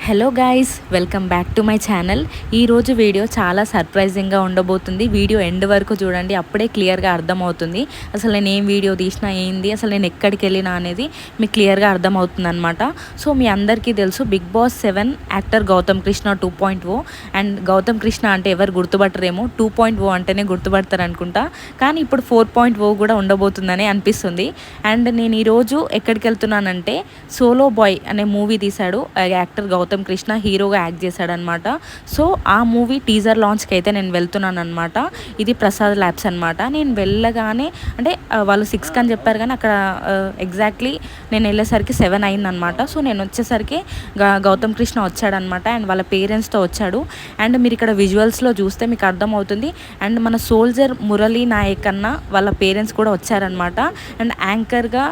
Hello guys, welcome back to my channel. ఈరోజు video చాలా సర్ప్రైజింగ్గా ఉండబోతుంది. వీడియో ఎండ్ వరకు చూడండి, అప్పుడే క్లియర్గా అర్థమవుతుంది అసలు నేను ఏం వీడియో తీసినా ఏంది, అసలు నేను ఎక్కడికి వెళ్ళినా అనేది మీకు క్లియర్గా అర్థమవుతుంది అనమాట. సో మీ అందరికీ తెలుసు Bigg Boss 7 actor Gautham Krishna 2.0. And Gautham Krishna అంటే ఎవరు గుర్తుపట్టరేమో, 2.0 అంటేనే గుర్తుపడతారు అనుకుంటా. కానీ ఇప్పుడు 4.0 కూడా ఉండబోతుందని అనిపిస్తుంది. అండ్ నేను ఈరోజు ఎక్కడికి వెళ్తున్నానంటే, సోలో బాయ్ అనే మూవీ తీశాడు యాక్టర్ గౌతమ్ కృష్ణ, హీరోగా యాక్ట్ చేశాడనమాట. సో ఆ మూవీ టీజర్ లాంచ్కి అయితే నేను వెళ్తున్నాను అనమాట. ఇది ప్రసాద్ ల్యాబ్స్ అనమాట. నేను వెళ్ళగానే అంటే వాళ్ళు 6 అని చెప్పారు, కానీ అక్కడ ఎగ్జాక్ట్లీ నేను వెళ్ళేసరికి 7 అయిందనమాట. సో నేను వచ్చేసరికి గౌతమ్ కృష్ణ వచ్చాడనమాట. అండ్ వాళ్ళ పేరెంట్స్తో వచ్చాడు. అండ్ మీరు ఇక్కడ విజువల్స్లో చూస్తే మీకు అర్థమవుతుంది. అండ్ మన సోల్జర్ మురళీ నాయక్ అన్న వాళ్ళ పేరెంట్స్ కూడా వచ్చారనమాట. అండ్ యాంకర్గా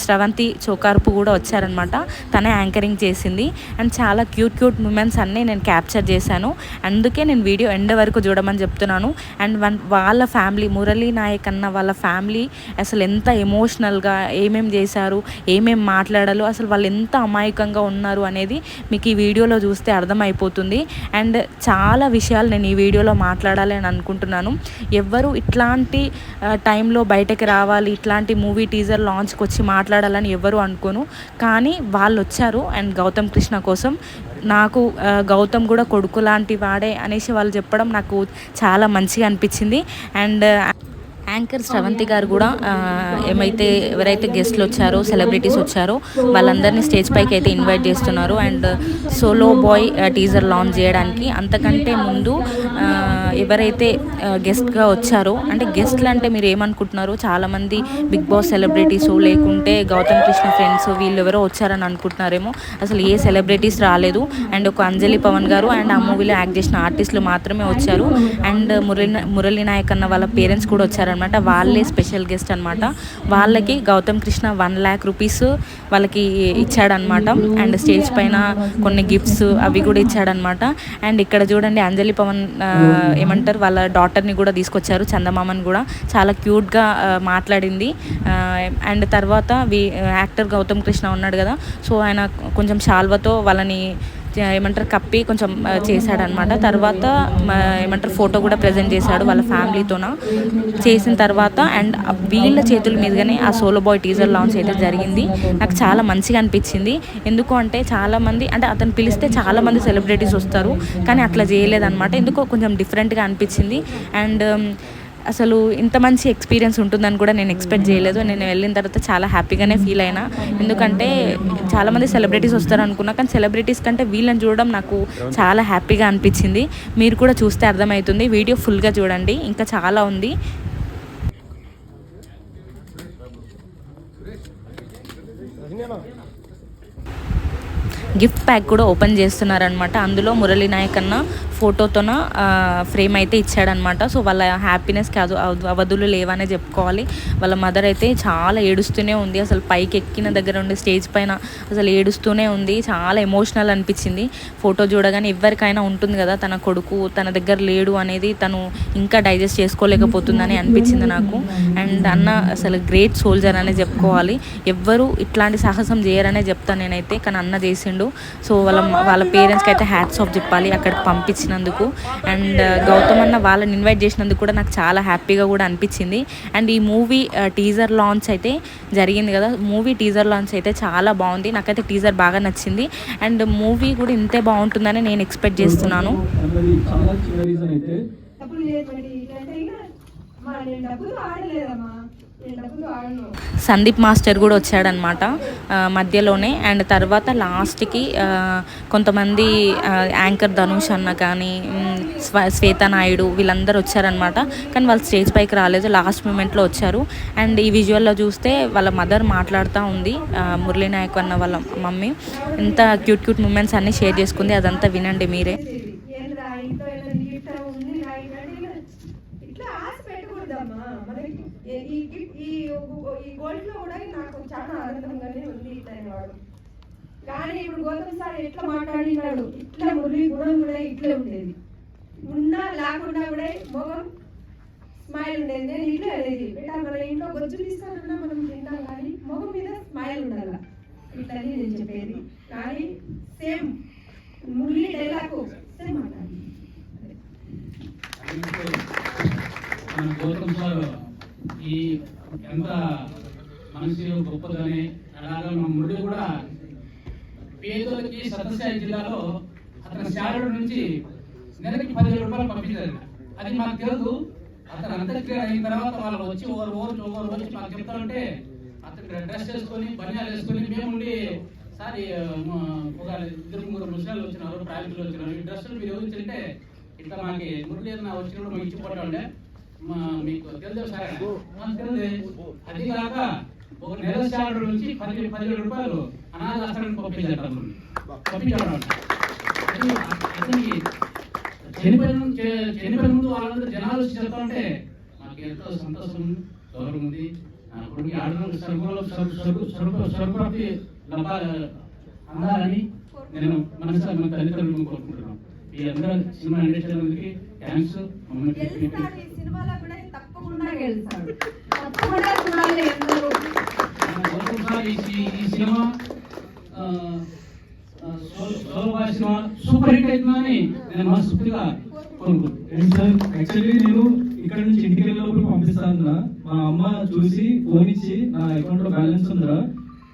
శ్రవంతి చోకార్పు కూడా వచ్చారనమాట. తనే యాంకరింగ్ చేసింది. అండ్ చాలా క్యూట్ మూమెంట్స్ అన్నీ నేను క్యాప్చర్ చేశాను. అందుకే నేను వీడియో ఎండ్ వరకు చూడమని చెప్తున్నాను. అండ్ వాళ్ళ ఫ్యామిలీ, మురళీ నాయక్ అన్న వాళ్ళ ఫ్యామిలీ అసలు ఎంత ఎమోషనల్గా ఏమేం చేశారు, ఏమేం మాట్లాడారు, అసలు వాళ్ళు ఎంత అమాయకంగా ఉన్నారు అనేది మీకు ఈ వీడియోలో చూస్తే అర్థమైపోతుంది. అండ్ చాలా విషయాలు నేను ఈ వీడియోలో మాట్లాడాలి అని అనుకుంటున్నాను. ఎవ్వరు ఇట్లాంటి టైంలో బయటకు రావాలి, ఇట్లాంటి మూవీ టీజర్ లాంచ్కి వచ్చి మాట్లాడాలని ఎవరు అనుకోను, కానీ వాళ్ళు వచ్చారు. అండ్ గౌతమ్ కృష్ణ కోసం నాకు గౌతమ్ కూడా కొడుకు లాంటి వాడే అనేసి వాళ్ళు చెప్పడం నాకు చాలా మంచిగా అనిపించింది. అండ్ యాంకర్ శ్రవంతి గారు కూడా ఎవరైతే గెస్ట్లు వచ్చారో, సెలబ్రిటీస్ వచ్చారో వాళ్ళందరినీ స్టేజ్ పైకి అయితే ఇన్వైట్ చేస్తున్నారు. And Solo Boy teaser launch చేయడానికి. అంతకంటే ముందు ఎవరైతే గెస్ట్గా వచ్చారో, అంటే గెస్ట్లు అంటే మీరు ఏమనుకుంటున్నారు, చాలామంది బిగ్ బాస్ సెలబ్రిటీస్ లేకుంటే గౌతమ్ కృష్ణ ఫ్రెండ్స్ వీళ్ళు ఎవరో వచ్చారని అనుకుంటున్నారేమో. అసలు ఏ సెలబ్రిటీస్ రాలేదు. అండ్ ఒక అంజలి పవన్ గారు అండ్ ఆ మూవీలో యాక్ట్ చేసిన ఆర్టిస్టులు మాత్రమే వచ్చారు. అండ్ మురళీ నాయక్ అన్న వాళ్ళ పేరెంట్స్ కూడా వచ్చారనమాట. వాళ్ళే స్పెషల్ గెస్ట్ అనమాట. వాళ్ళకి గౌతమ్ కృష్ణ 1 lakh రూపీస్ వాళ్ళకి ఇచ్చాడనమాట. అండ్ స్టేజ్ పైన కొన్ని గిఫ్ట్స్ అవి కూడా ఇచ్చాడనమాట. అండ్ ఇక్కడ చూడండి, అంజలి పవన్ ఏమంటారు వాళ్ళ డాటర్ని కూడా తీసుకొచ్చారు, చందమామని కూడా. చాలా క్యూట్గా మాట్లాడింది. అండ్ తర్వాత యాక్టర్ గౌతమ్ కృష్ణ ఉన్నాడు కదా, సో ఆయన కొంచెం శాల్వతో వాళ్ళని కప్పి కొంచెం చేశాడనమాట. తర్వాత ఫోటో కూడా ప్రజెంట్ చేశాడు వాళ్ళ ఫ్యామిలీతోన. చేసిన తర్వాత అండ్ వీళ్ళ చేతుల మీదుగానే ఆ సోలో బాయ్ టీజర్ లాంచ్ అయితే జరిగింది. నాకు చాలా మంచిగా అనిపించింది. ఎందుకు అంటే చాలామంది, అంటే అతను పిలిస్తే చాలామంది సెలబ్రిటీస్ వస్తారు, కానీ అట్లా చేయలేదన్నమాట. ఎందుకో కొంచెం డిఫరెంట్గా అనిపించింది. అండ్ అసలు ఇంత మంచి ఎక్స్పీరియన్స్ ఉంటుందని కూడా నేను ఎక్స్పెక్ట్ చేయలేదు. నేను వెళ్ళిన తర్వాత చాలా హ్యాపీగానే ఫీల్ అయినా. ఎందుకంటే చాలామంది సెలబ్రిటీస్ వస్తారు అనుకున్నా, కానీ సెలబ్రిటీస్ కంటే వీళ్ళని చూడడం నాకు చాలా హ్యాపీగా అనిపించింది. మీరు కూడా చూస్తే అర్థమవుతుంది. వీడియో ఫుల్గా చూడండి, ఇంకా చాలా ఉంది. గిఫ్ట్ ప్యాక్ కూడా ఓపెన్ చేస్తున్నారనమాట. అందులో మురళీ నాయక్ అన్న ఫోటోతోన ఫ్రేమ్ అయితే ఇచ్చాడనమాట. సో వాళ్ళ హ్యాపీనెస్ కాదు అవధులు లేవనే చెప్పుకోవాలి. వాళ్ళ మదర్ అయితే చాలా ఏడుస్తూనే ఉంది. అసలు పైకి ఎక్కిన దగ్గర ఉండి స్టేజ్ పైన అసలు ఏడుస్తూనే ఉంది. చాలా ఎమోషనల్ అనిపించింది ఫోటో చూడగానే. ఎవరికైనా ఉంటుంది కదా, తన కొడుకు తన దగ్గర లేడు అనేది తను ఇంకా డైజెస్ట్ చేసుకోలేకపోతుందని అనిపించింది నాకు. అండ్ అన్న అసలు గ్రేట్ సోల్జర్ అనే చెప్పుకోవాలి. ఎవ్వరు ఇట్లాంటి సాహసం చేయరనే చెప్తాను నేనైతే, కానీ అన్న చేసిండు. సో వాళ్ళ పేరెంట్స్కి అయితే హ్యాట్స్ ఆఫ్ చెప్పాలి అక్కడికి పంపించినందుకు. అండ్ గౌతమ్ అన్న వాళ్ళని ఇన్వైట్ చేసినందుకు కూడా నాకు చాలా హ్యాపీగా కూడా అనిపించింది. అండ్ ఈ మూవీ టీజర్ లాంచ్ అయితే జరిగింది కదా, మూవీ టీజర్ లాంచ్ అయితే చాలా బాగుంది. నాకైతే టీజర్ బాగా నచ్చింది. అండ్ మూవీ కూడా ఇంతే బాగుంటుందని నేను ఎక్స్పెక్ట్ చేస్తున్నాను. సందీప్ మాస్టర్ కూడా వచ్చాడనమాట మధ్యలోనే. అండ్ తర్వాత లాస్ట్కి కొంతమంది యాంకర్ ధనుష్ అన్న కానీ శ్వేత నాయుడు వీళ్ళందరూ వచ్చారనమాట. కానీ వాళ్ళు స్టేజ్ పైకి రాలేదు, లాస్ట్ మూమెంట్లో వచ్చారు. అండ్ ఈ విజువల్లో చూస్తే వాళ్ళ మదర్ మాట్లాడుతూ ఉంది, మురళీ నాయక్ అన్న వాళ్ళ మమ్మీ. ఎంత క్యూట్ మూమెంట్స్ అన్నీ షేర్ చేసుకుంది, అదంతా వినండి మీరే. ఈ గోల్డ్ లో కూడా నాకు చాలా ఆనందంగానే ఉంది. కానీ ఇప్పుడు గౌతమ్ సార్ ఎట్లా మాట్లాడినాడు, ఇట్లా మురళి గుణం కూడా ఇట్లే ఉండేది. ఉన్నా లేకుండా కూడా మొగం స్మైల్ ఉండేది. నేను ఇట్లా అనేది మన ఇంట్లో గొజ్జు తీస్తానన్నా మనం తింటాం, కానీ మొగం మీద స్మైల్ ఉండాలి. ఇట్లని నేను చెప్పేది. కానీ సేమ్ మనిషి గొప్పదని అలాగా మా మురళి కూడా పేదలకి సత్యసాయి జిల్లాలో అతని శాలరీ నుంచి నెలకి 10,000 రూపాయలు పంపించారు. అది మాకు తెలుసు. అతను అంత్యక్రియ అయిన తర్వాత వాళ్ళు వచ్చి ఒకరు వచ్చి మాకు చెప్తారంటే అతను డ్రెస్ వేసుకొని బనియాలు వేసుకొని మేముండి సారి ఒక 2-3 ముసలాలు వచ్చినారు, ప్రాజెక్టులు వచ్చినారు, ఈ డ్రెస్సులు మీరు ఎవరించంటే ఇట్లా మాకు మురళి అన్న వచ్చినప్పుడు మాకు ఇచ్చిపోతాండే మీకు తెలుసు సార్ తెలుసు. అది కాక ఒక నెల శాలరీ నుంచి 10,000 రూపాయలు అనాథ ఆశ్రమానికి పంపించారు. చనిపోయిన ముందు వాళ్ళందరూ జనాలు చెప్తా ఉంటే మాకు ఎంతో సంతోషం గౌరవం ఉంది. కొడుకు ఆడవాళ్ళు స్వరూపి అందాలని నేను మనసు మన తల్లిదండ్రులను కోరుకుంటున్నాను. ఈ అందరూ సినిమా ఇండస్ట్రీ థ్యాంక్స్. సినిమాలో కూడా తప్పకుండా గెలుస్తాడు. తప్పకుండా చూడాలి అందరూ. ఈ సినిమా సూపర్ హిట్ అవుతుందని నేను మనస్ఫూర్తిగా కోరుకుంటున్నాను. యాక్చువల్లీ నేను ఇక్కడ నుంచి ఇంటికి వెళ్ళినప్పుడు పంపిస్తాను. మా అమ్మ చూసి ఫోన్ ఇచ్చి నా అకౌంట్ లో బ్యాలెన్స్ ఉందా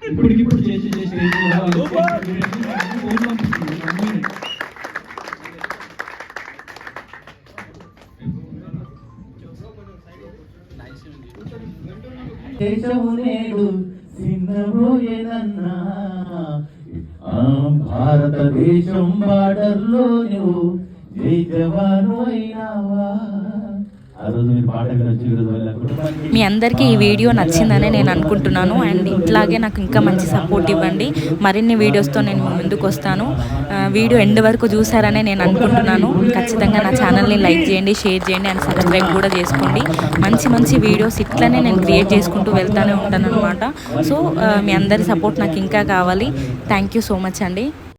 ఇప్పటికిప్పుడు చేసి ఫోన్ పంపిస్తుంది. దేశము నేడు చిన్నబోయేదన్నా భారతదేశం బార్డర్లో నువ్వు జై జవాను అయినావా. ఆ రోజు మీరు పాట మీ అందరికీ ఈ వీడియో నచ్చిందని నేను అనుకుంటున్నాను. అండ్ ఇట్లాగే నాకు ఇంకా మంచి సపోర్ట్ ఇవ్వండి. మరిన్ని వీడియోస్తో నేను ముందుకు వస్తాను. వీడియో ఎండ్ వరకు చూసారనే నేను అనుకుంటున్నాను. ఖచ్చితంగా నా ఛానల్ని లైక్ చేయండి, షేర్ చేయండి అండ్ సబ్స్క్రైబ్ కూడా చేసుకోండి. మంచి మంచి వీడియోస్ ఇట్లనే నేను క్రియేట్ చేసుకుంటూ వెళ్తూనే ఉంటాను అనమాట. సో మీ అందరి సపోర్ట్ నాకు ఇంకా కావాలి. థ్యాంక్ యూ సో మచ్ అండి.